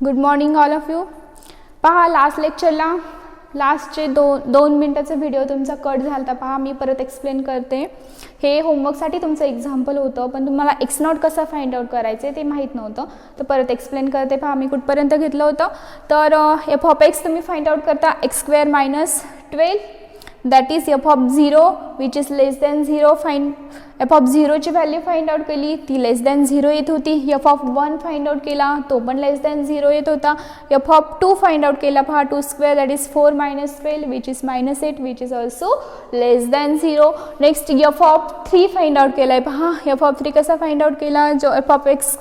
Good morning all of you. पहा last लेक्चरला लास्टचे दोन मिनटाचा व्हिडिओ तुमचा कट झाला होता. पहा मी परत एक्सप्लेन करते. हे होमवर्कसाठी तुमचं एक्झाम्पल होतं, पण तुम्हाला एक्स नॉट कसं फाइंड आउट करायचं ते माहीत नव्हतं, तर परत एक्सप्लेन करते. पहा मी कुठपर्यंत घेतलं होतं. तर एफ ऑफ एक्स तुम्ही फाइंड आउट करता x square minus 12, that is f of 0 which is less than 0. F of 0ची व्हॅल्यू फाइंड आउट केली, ती लेस दॅन 0 येत होती. एफ ऑफ 1 फाइंड आउट केला, तो पण लेस दॅन 0 येत होता. एफ ऑफ 2 फाइंड आउट केला, पहा 2 square that is 4 minus 12 which is minus 8 which is also less than 0. Next F of 3 find out केला आहे. पहा एफ ऑफ 3 कसा फाइंड आउट केला, जो एफ ऑफ एक्स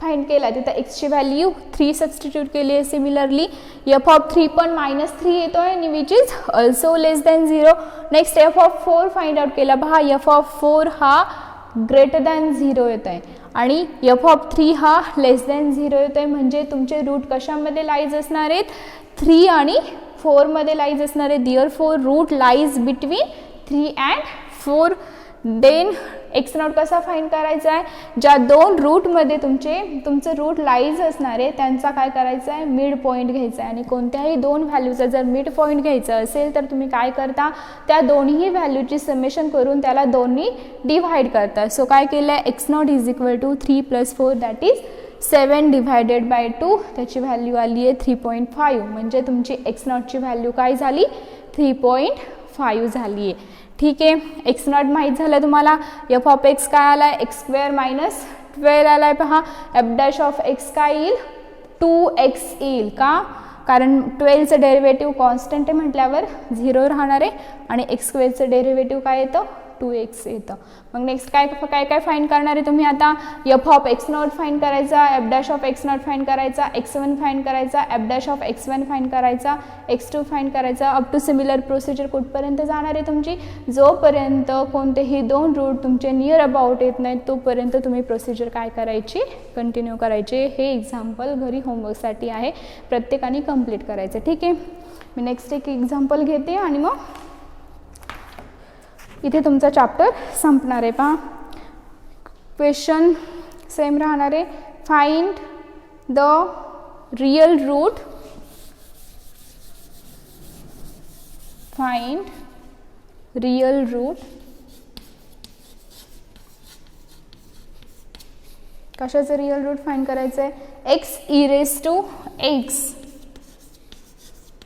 फाइंड केला तिथं एक्सची व्हॅल्यू 3 सबस्टिट्यूट केली आहे. सिमिलरली एफ ऑफ 3 पण -3 येतो आहे आणि which is also less than 0. Next F of 4 find out केला, पहा एफ ऑफ 4 हा ग्रेटर दॅन 0 येत आहे आणि एफ ऑफ 3 हा लेस दॅन 0 येत आहे. म्हणजे तुमचे रूट कशामध्ये लाईज असणार आहेत, 3 आणि 4 मध्ये लाईज असणार आहे. Therefore root lies between 3 and 4. Then x naught कसा फाइंड करायचा आहे, ज्या दोन रूटमध्ये तुमचं रूट लाईज असणार आहे त्यांचा काय करायचं आहे, मिड पॉईंट घ्यायचा आहे. आणि कोणत्याही दोन व्हॅल्यूचा जर मिड पॉईंट घ्यायचं असेल तर तुम्ही काय करता, त्या दोन्ही व्हॅल्यूची समेशन करून त्याला दोन्ही डिव्हाइड करता. सो काय केलं आहे, x naught is equal to 3 + 4 that is 7 divided by 2. त्याची व्हॅल्यू आली आहे 3.5. म्हणजे तुमची एक्स नॉटची व्हॅल्यू काय झाली, 3.5 झाली आहे. ठीक आहे, एक्स नॉट माहीत झालं तुम्हाला. एफ ऑफ एक्स काय आला आहे, एक्स स्क्वेअर मायनस 12 आला आहे. पहा एफ डॅश ऑफ एक्स काय येईल, 2x येईल. का, कारण 12चं डेरिव्हेटिव्ह कॉन्स्टंट आहे म्हटल्यावर 0 राहणार आहे आणि एक्स स्क्वेअरचं डेरिव्हेटिव्ह काय येतं, 2x येतं. मग नेक्स्ट काय काय काय फाइंड करणार आहे तुम्ही आता, f of x not find करायचा, f dash of x not find करायचा, x1 फाइंड करायचा, f dash of x1 find करायचा, x2 फाइंड करायचा. अप टू सिमिलर प्रोसिजर कुठपर्यंत जाणार आहे तुमची, जोपर्यंत कोणतेही दोन रूट तुमचे नियर अबाउट येत नाहीत तोपर्यंत तुम्ही प्रोसिजर काय करायची, कंटिन्यू करायचे. हे एक्झाम्पल घरी होमवर्कसाठी आहे, प्रत्येकाने कंप्लीट करायचं. ठीक आहे, मी नेक्स्ट एक एक्झाम्पल घेते आणि मग इथे तुमचा चॅप्टर संपणार आहे. पहा क्वेश्चन सेम राहणार आहे. Find the real root, find real root. कशाचं रियल रूट फाइंड करायचं आहे, x e raise to x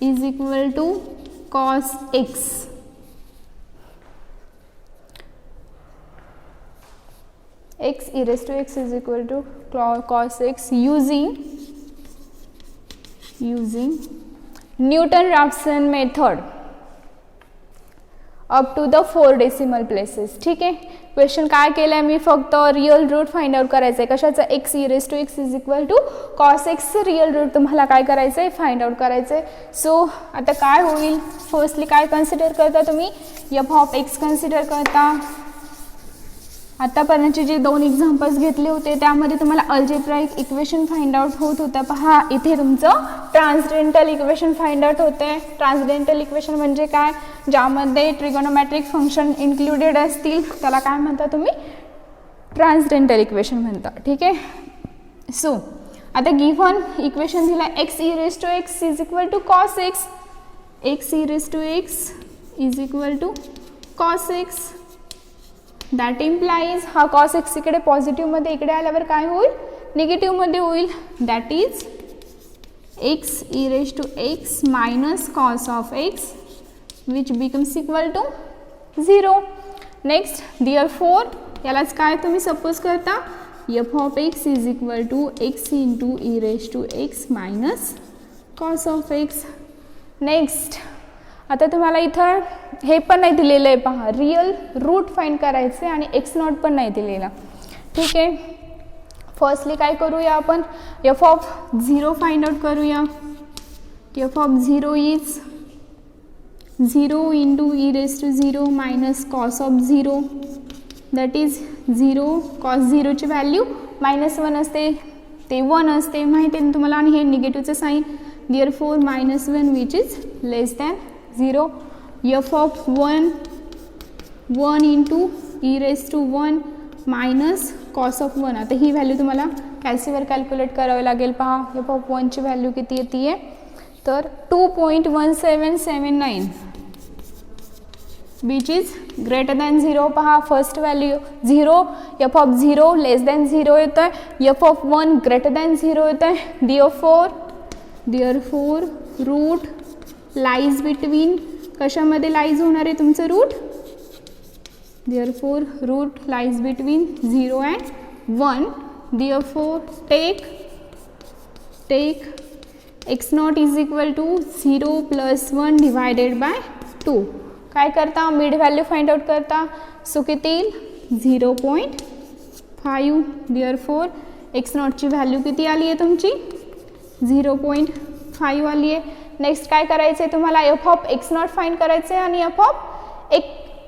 is equal to cos x. x e raised to x is equal to cos x using Newton-Raphson method up to the 4 decimal places. ठीक आहे, question काय केलं आहे मी, फक्त real root find out करायचं आहे. कशाचं, x e raised to x is equal to cos x चं रियल रूट तुम्हाला काय करायचं आहे, फाइंड आउट करायचं आहे. सो आता काय होईल, फर्स्टली काय कन्सिडर करता तुम्ही, एफ ऑफ एक्स कन्सिडर करता. आतापर्यंतचे जे दोन एक्झाम्पल्स घेतले होते त्यामध्ये तुम्हाला अल्जेब्राइक इक्वेशन फाइंड आउट होत होतं. पहा इथे तुमचं ट्रान्सडेंटल इक्वेशन फाइंड आउट होते. ट्रान्सडेंटल इक्वेशन म्हणजे काय, ज्यामध्ये ट्रिगोनोमेट्रिक फंक्शन इन्क्लुडेड असतील त्याला काय म्हणता तुम्ही, ट्रान्सडेंटल इक्वेशन म्हणता. ठीक आहे, सो आता गिव्हन इक्वेशन दिला x e raise to x is equal to cos x. X e raise to x is equal to cos x. That implies हा कॉस एक्स इकडे पॉझिटिव्हमध्ये इकडे आल्यावर काय होईल, निगेटिव्हमध्ये होईल. That is x e raise to x minus cos of x which becomes equal to 0. Next therefore यालाच काय तुम्ही सपोज करता, f of x is equal to x into e raise to x minus cos of x. Next आता तुम्हाला इथं हे पण नाही दिलेलं आहे. पहा रियल रूट फाइंड करायचे आणि एक्स नॉट पण नाही दिलेला. ठीक आहे, फर्स्टली काय करूया आपण, एफ ऑफ 0 फाइंड आउट करूया. F of 0 is 0 into e raise to 0 minus cos of 0 that is 0. Cos 0ची व्हॅल्यू -1 असते, ते 1 असते माहिती आहे तुम्हाला, आणि हे निगेटिव्हचं sign. Therefore -1 which is less than 0. F of 1 into e raise to 1 minus cos of 1. आता ही व्हॅल्यू तुम्हाला कॅल्सीवर कॅल्क्युलेट करावी लागेल. पहा एफ ऑफ 1ची व्हॅल्यू किती येते आहे तर 2.1779 विच इज ग्रेटर दॅन 0. पहा first value 0, f of 0 less than 0 येतं आहे, एफ ऑफ 1 ग्रेटर दॅन 0 येतं आहे. देअरफोर रूट लाईज बिटवीन, कशामध्ये लाईज होणार आहे तुमचं root, therefore root lies between 0 and 1. Therefore take x0 is equal to 0 plus 1 divided by 2. काय करता मिड व्हॅल्यू फाइंड आउट करता. सो किती येईल 0.5. देअरफोर x0ची व्हॅल्यू किती आली आहे तुमची 0.5 आली आहे. नेक्स्ट काय करायचं आहे तुम्हाला एफ ऑफ x0 फाइंड करायचं आहे आणि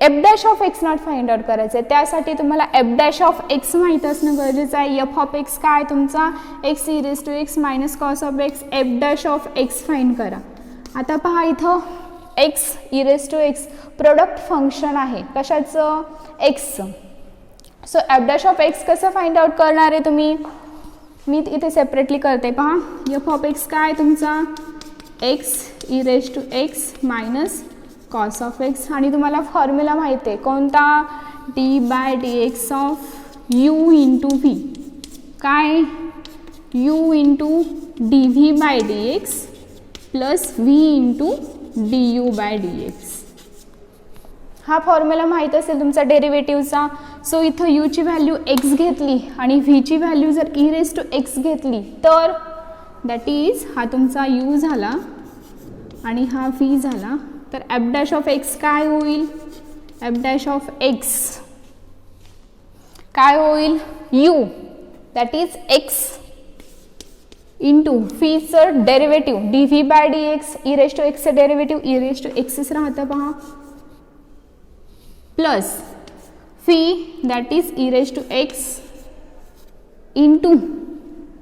f dash of x0 find out करायचं आहे. त्यासाठी तुम्हाला एफ डॅश ऑफ x माहीत असणं गरजेचं आहे. एफ ऑफ x काय तुमचा x e raise to x minus cos of x, f dash of x find करा. आता पहा इथं x e raise to x product function आहे कशाचं xचं. So f dash of x कसं फाइंड आउट करणार आहे तुम्ही, मी इथे सेपरेटली करते. पहा एफ ऑफ x काय तुमचा x e raise to x minus cos of x आणि तुम्हाला फॉर्म्युला माहिती आहे कोणता d/dx of u into v. काय u into dv/dx plus v into du/dx. हा फॉर्म्युला माहीत असेल तुमचा डेरिव्हेटिव्हचा. सो इथं u ची व्हॅल्यू x घेतली आणि v ची व्हॅल्यू जर e रेज टू x घेतली तर दॅट इज हा तुमचा u झाला आणि हा v झाला. तर एफ डॅश ऑफ x काय होईल, एफ डॅश ऑफ x काय होईल u that is x into फीचं derivative dv/dx e raise to x चं डेरिव्हेटिव्ह e रेज टू xच राहतं पहा plus phi that is e raise to x into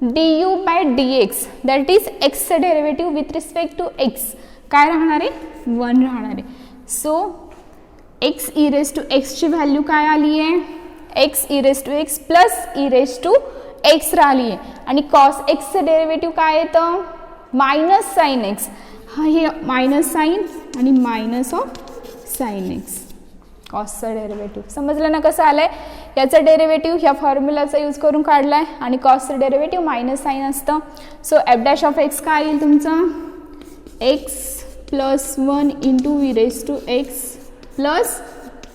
du/dx that is x चं derivative with respect to x काय राहणार आहे 1 राहणार आहे. So x e raise to x ची व्हॅल्यू काय आली आहे x e raise to x plus e raise to x राहिली आहे आणि कॉस एक्सचं डेरिव्हेटिव्ह काय येतं मायनस साइन एक्स. हा हे मायनस साइन आणि मायनस ऑफ साइन एक्स कॉसचं डेरिव्हेटिव्ह. समजलं ना कसं आलं आहे. याचं डेरिव्हेटिव्ह ह्या फॉर्म्युलाचा यूज करून काढला आहे आणि कॉसचं डेरिव्हेटिव्ह मायनस साइन असतं. So f dash of x काय येईल तुमचं x plus 1 into e raise to x plus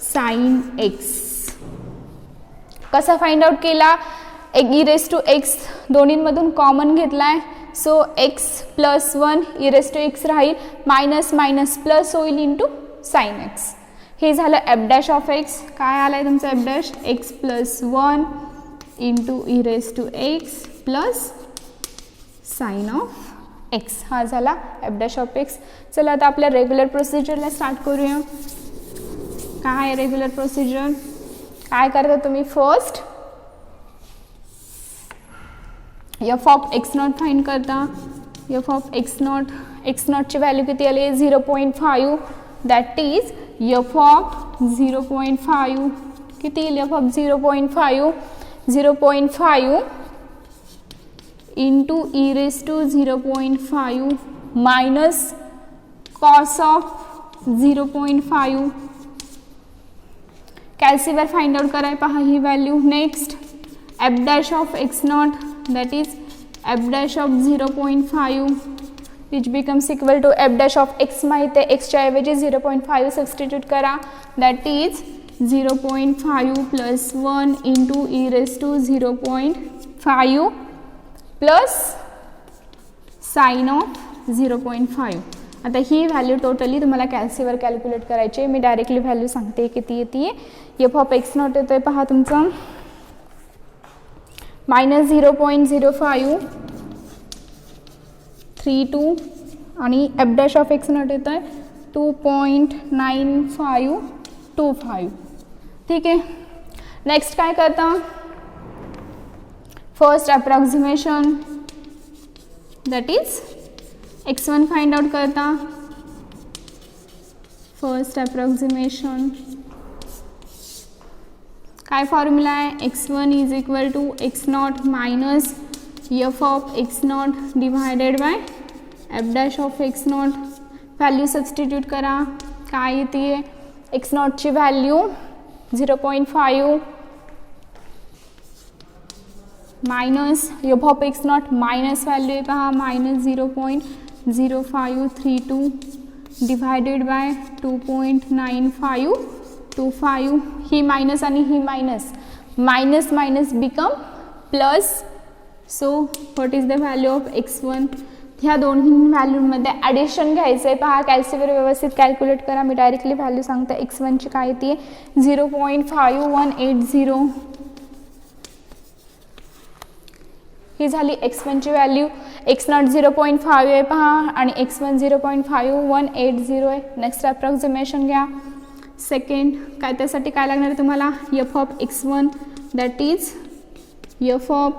sine x. कसा फाइंड आउट केला e रेज टू x दोन्हींमधून कॉमन घेतला आहे. So x plus 1 e raise to x राहील मायनस मायनस प्लस होईल इंटू साइन एक्स. हे झालं एफ डॅश ऑफ x. काय आलं आहे तुमचं f dash x plus 1 into e raise to x plus sine of x. हा झाला एफ डॅश ऑफ x. चला आता आपल्या रेग्युलर प्रोसिजरला स्टार्ट करूया. काय आहे रेग्युलर प्रोसिजर, काय करता तुम्ही first F of x0 find करता. एफ ऑफ x0 ची व्हॅल्यू किती आली आहे 0.5 दॅट इज एफ ऑफ 0.5 किती येईल f of 0.5 into e raise to 0.5 minus cos of 0.5. कॅल्सीवर फाइंड आउट कराय पहा ही value. Next f dash of x0 that is f dash of 0.5 which becomes equal to f dash of x माहित आहे x च्या ऐवजी 0.5 substitute करा that is 0.5 plus 1 into e raised to 0.5 plus sin of 0.5. आता ही value totally तुम्हाला कॅल्सीवर calculate करायची आहे. मी directly value सांगते किती येते. एफ ऑफ x0 येतोय पहा तुमचं मायनस 0.0532 आणि एफ डॅश ऑफ x0 येतोय 2.9525. ठीक आहे. नेक्स्ट काय करता first approximation that is x1 find out करता. फर्स्ट अप्रॉक्सिमेशन काय फॉर्म्युला आहे, x1 is equal to x nought minus f of x nought divided by f dash of x nought. Value substitute करा. काय येते, x नॉटची value 0.5 minus f of x nought minus value आहे पहा minus 0.0532 divided by 2.9525. ही minus आणि ही minus, minus minus become plus. So what is the value of x1. ह्या दोन्ही व्हॅल्यूमध्ये ॲडिशन घ्यायचं आहे पहा. कॅल्सीवर व्यवस्थित कॅल्क्युलेट करा. मी डायरेक्टली व्हॅल्यू सांगते. x1ची काय येते 0.5180. ही झाली x1ची व्हॅल्यू. x नॉट 0.5 आहे पहा आणि x1 0.5180 आहे. नेक्स्ट अप्रॉक्सिमेशन घ्या. सेकंड काय त्यासाठी काय लागणार आहे तुम्हाला, f of x1 that is f of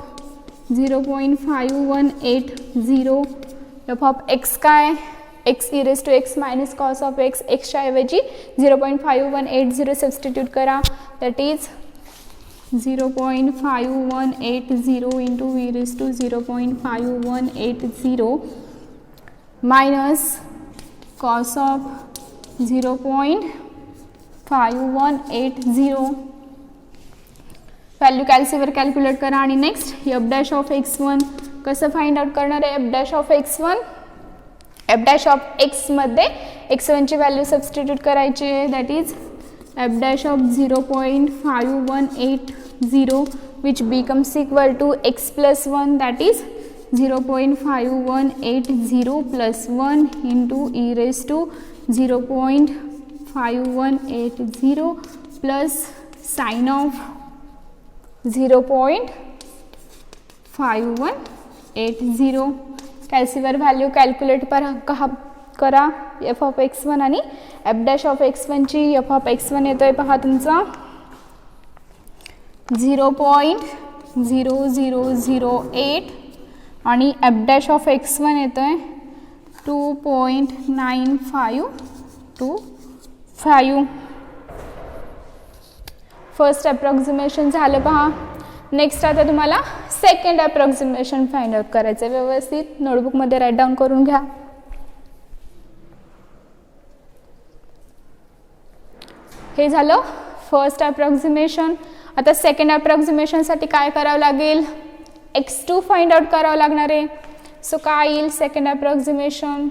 0.5180. F of x काय, x e raised to x minus cos of x. एक्सच्या ऐवजी 0.5180 सबस्टिट्यूट करा. That is 0.5180 into e raised to 0.5180 minus cos of 0.5180. Value कॅल्सीवर कॅल्क्युलेट करा. आणि next f dash of x1 कसं find out करणार आहे. F dash of x1, f dash of x मध्ये x1ची व्हॅल्यू सबस्टिट्यूट करायची आहे. That is f dash of 0.5180 which becomes equal to x plus 1 that is 0.5180 plus 1 into e raised to 0.5180 plus sine of 0.5180. कॅल्सीवर value calculate करा. F of x1 आणि f dash of x1ची. F of x1 येतोय पहा तुमचा 0.0008 आणि f dash of x1 येतोय 2.9525. First approximation झालं पहा. नेक्स्ट आता तुम्हाला सेकंड अप्रॉक्सिमेशन फाइंड आउट करायचं आहे. व्यवस्थित नोटबुकमध्ये राईट डाऊन करून घ्या. हे झालं फर्स्ट अप्रॉक्सिमेशन. आता सेकंड अप्रॉक्सिमेशनसाठी काय करावं लागेल, x2 फाइंड आउट करावं लागणार आहे. सो काय येईल सेकंड अप्रॉक्सिमेशन,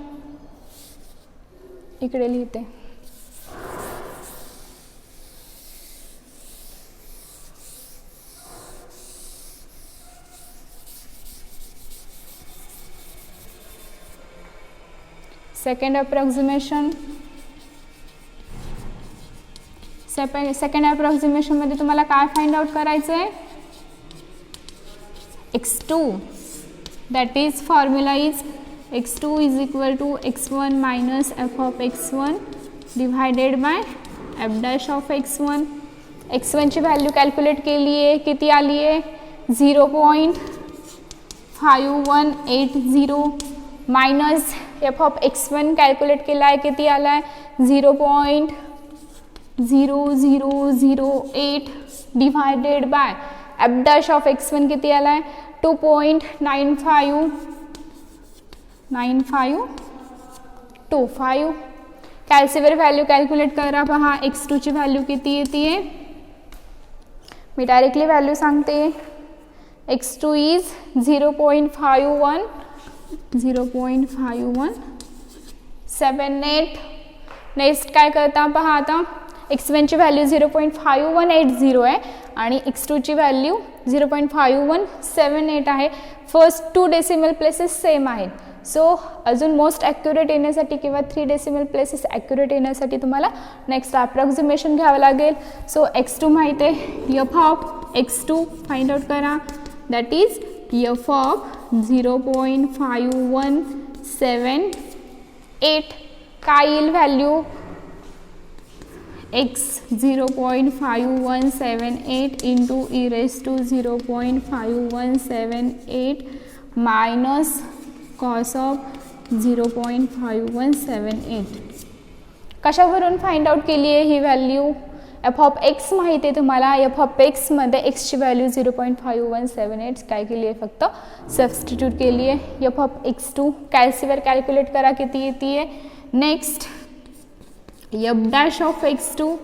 इकडे लिहिते. सेकंड अप्रॉक्सिमेशन, सेकंड अप्रॉक्सिमेशनमध्ये तुम्हाला काय फाइंड आउट करायचं आहे, x2 that is formula is x2 is equal to x1 minus f of x1 divided by f dash of x1. x1ची व्हॅल्यू कॅल्क्युलेट केली आहे, किती आली आहे 0.5180 minus f of x1 calculate केला आहे, किती आला आहे 0.0008 divided by f dash of x1 किती आला आहे 2.9525. कॅल्सीवर व्हॅल्यू कॅल्क्युलेट करा पहा. x2ची व्हॅल्यू किती येते, मी डायरेक्टली व्हॅल्यू सांगते. x2 is 0.5178. नेक्स्ट काय करता पहा. आता x1ची व्हॅल्यू 0.5180 आहे आणि x2ची व्हॅल्यू 0.5178 आहे. फर्स्ट 2 डेसिमल प्लेसेस सेम आहेत. सो अजून मोस्ट ॲक्युरेट येण्यासाठी किंवा 3 डेसिमल प्लेसेस ॲक्युरेट येण्यासाठी तुम्हाला नेक्स्ट अप्रॉक्सिमेशन घ्यावं लागेल. सो x2 माहिती आहे, f of x2 find out करा. That is f of 0.5178. काय येईल value x 0.5178 into e raised to 0.5178 minus cos of 0.5178. कशावरून फाइंड आउट केली आहे ही व्हॅल्यू, एफ ऑफ एक्स माहिती आहे तुम्हाला, एफ ऑफ एक्समध्ये एक्सची व्हॅल्यू 0.5178 काय केली आहे, फक्त सबस्टिट्यूट केली आहे. एफ ऑफ x2 कॅल्सीवर कॅल्क्युलेट करा किती येते आहे. Next f dash of x2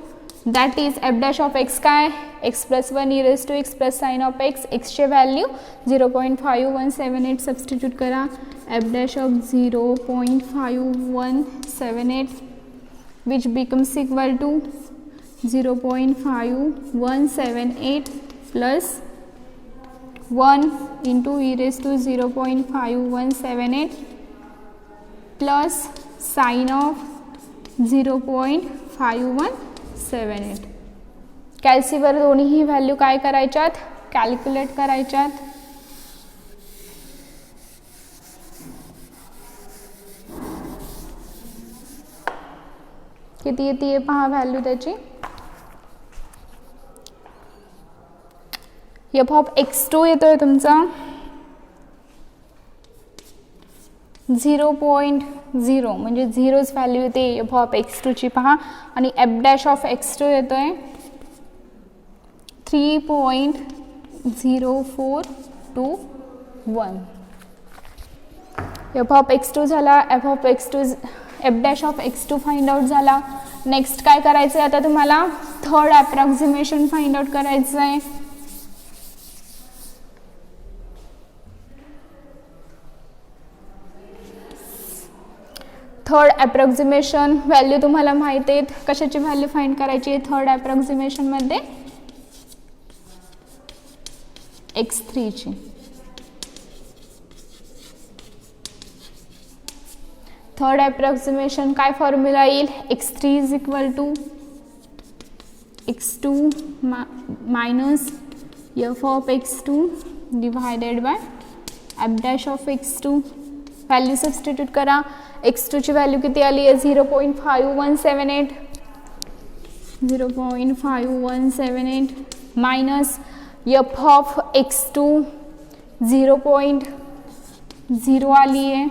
that is f dash of x काय, x plus 1 e raise to x plus sine of x, एक्सचे व्हॅल्यू 0.5178 सबस्टिट्यूट करा. F dash of 0.5178 which becomes equal to 0.5178 plus 1 into e raise to 0.5178 plus sine of 0.5178. कॅल्सीवर दोन्हीही value काय करायच्यात, calculate करायच्यात. किती येते पहा value त्याची. एफ ऑफ x2 येतोय तुमचा 0.0 म्हणजे 0च व्हॅल्यू येते एफ ऑफ x2 ची पहा. आणि एफ डॅश ऑफ x2 येतोय 3.0421. एफ ऑफ x2 झाला, F of x2 F dash of x2 find out झाला. नेक्स्ट काय करायचं आहे आता तुम्हाला, थर्ड अप्रॉक्सिमेशन फाइंड आउट करायचं आहे. थर्ड अप्रॉक्सिमेशन व्हॅल्यू तुम्हाला माहिती आहेत, कशाची व्हॅल्यू फाइंड करायची आहे थर्ड अप्रॉक्सिमेशनमध्ये, x3 ची. थर्ड अप्रॉक्सिमेशन काय फॉर्म्युला येईल, x3 is equal to x2 minus f of x2 divided by f dash of x2. Value substitute करा. x2 ची व्हॅल्यू किती आली आहे, 0.5178 मायनस एफ ऑफ x2 0.0 आली आहे.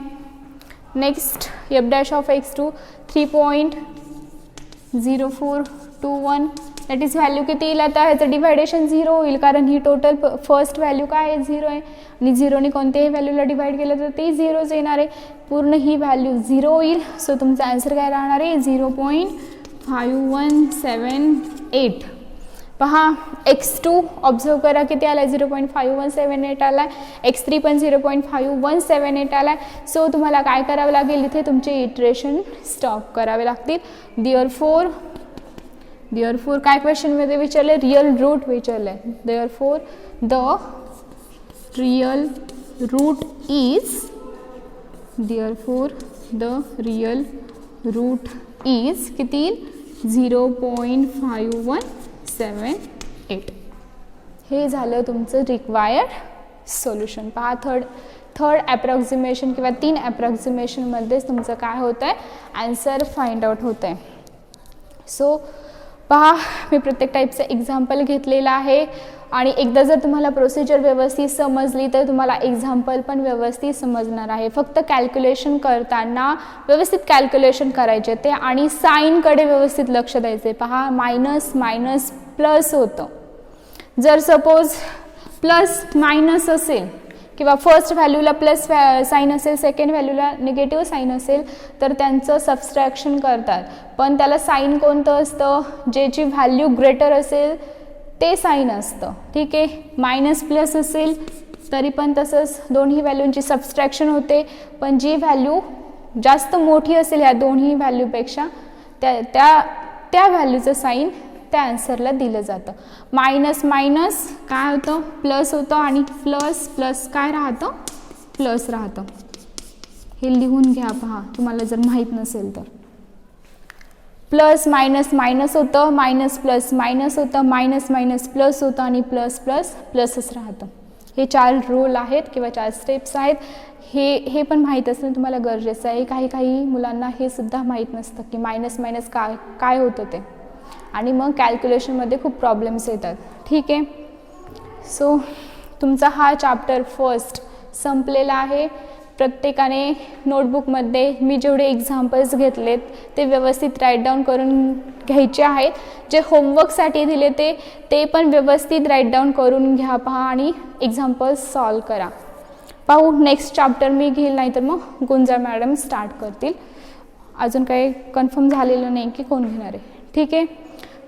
Next f dash of x2 3.0421 that is value किती येईल आता, ह्याचं डिवायडेशन 0 होईल कारण ही टोटल फर्स्ट व्हॅल्यू काय आहे 0 आहे आणि 0ने कोणत्याही व्हॅल्यूला डिवाइड केलं तर ते 0च येणार आहे. पूर्ण ही व्हॅल्यू 0 होईल. सो तुमचा आन्सर काय राहणार आहे 0.5178. पहा x2 ऑब्झर्व करा किती आला, 0.5178 आला. x3 पण 0.5178 आला. सो तुम्हाला काय करावं लागेल, इथे तुमचे इटरेशन स्टॉप करावे लागतील. देअरफोर काय क्वेश्चनमध्ये विचारले, रियल रूट विचारले. Therefore the real root is किती, 0.5178. हे झालं तुमचं रिक्वायर्ड सोल्युशन. पहा थर्ड अप्रॉक्सिमेशन किंवा 3 अप्रॉक्सिमेशनमध्येच तुमचं काय होतं आहे, आन्सर फाइंड आउट होतं आहे. सो पहा मी प्रत्येक टाईपचं एक्झाम्पल घेतलेलं आहे आणि एकदा जर तुम्हाला प्रोसिजर व्यवस्थित समजली तर तुम्हाला एक्झाम्पल पण व्यवस्थित समजणार आहे. फक्त कॅल्क्युलेशन करताना व्यवस्थित कॅल्क्युलेशन करायचे ते आणि साईनकडे व्यवस्थित लक्ष द्यायचे. पहा मायनस मायनस प्लस होतं. जर सपोज प्लस मायनस असेल किंवा फर्स्ट व्हॅल्यूला प्लस साईन असेल, सेकंड व्हॅल्यूला निगेटिव्ह साईन असेल तर त्यांचं सबस्ट्रॅक्शन करतात. पण त्याला साईन कोणतं असतं, ज्याची व्हॅल्यू ग्रेटर असेल ते साईन असतं. ठीक आहे, मायनस प्लस असेल तरी पण तसंच दोन्ही व्हॅल्यूंची सबस्ट्रॅक्शन होते. पण जी व्हॅल्यू जास्त मोठी असेल ह्या दोन्ही व्हॅल्यूपेक्षा त्या व्हॅल्यूचं साईन त्या आन्सरला दिलं जातं. मायनस मायनस काय होतं, प्लस होतं आणि प्लस प्लस काय राहतं, प्लस राहतं. हे लिहून घ्या पहा तुम्हाला जर माहीत नसेल तर. प्लस मायनस मायनस होतं, मायनस प्लस मायनस होतं, मायनस मायनस प्लस होतं आणि प्लस प्लस प्लसच राहतं. हे 4 रूल आहेत किंवा 4 स्टेप्स आहेत. हे पण माहीत असणं तुम्हाला गरजेचं आहे. काही मुलांना हे सुद्धा माहीत नसतं की मायनस मायनस काय होतं ते, आणि मग कॅल्क्युलेशनमध्ये खूप प्रॉब्लेम्स येतात. ठीक आहे, सो तुमचा हा चॅप्टर फर्स्ट संपलेला आहे. प्रत्येकाने नोटबुकमध्ये मी जेवढे एक्झाम्पल्स घेतलेत ते व्यवस्थित राईट डाऊन करून घ्यायचे आहेत. जे होमवर्कसाठी दिले ते पण व्यवस्थित राईट डाऊन करून घ्या पहा आणि एक्झाम्पल्स सॉल्व करा. पाहू नेक्स्ट चॅप्टर मी घेईल, नाहीतर मग गुंजा मॅडम स्टार्ट करतील. अजून काही कन्फर्म झालेलं नाही की कोण घेणार आहे. ठीक आहे,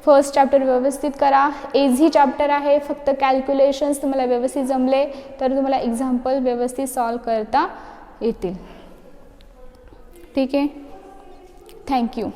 फर्स्ट चॅप्टर व्यवस्थित करा. इझी चॅप्टर आहे, फक्त कॅल्क्युलेशन्स तुम्हाला व्यवस्थित जमले तर तुम्हाला एक्झाम्पल व्यवस्थित सॉल्व करता येतील. ठीक आहे, थँक्यू.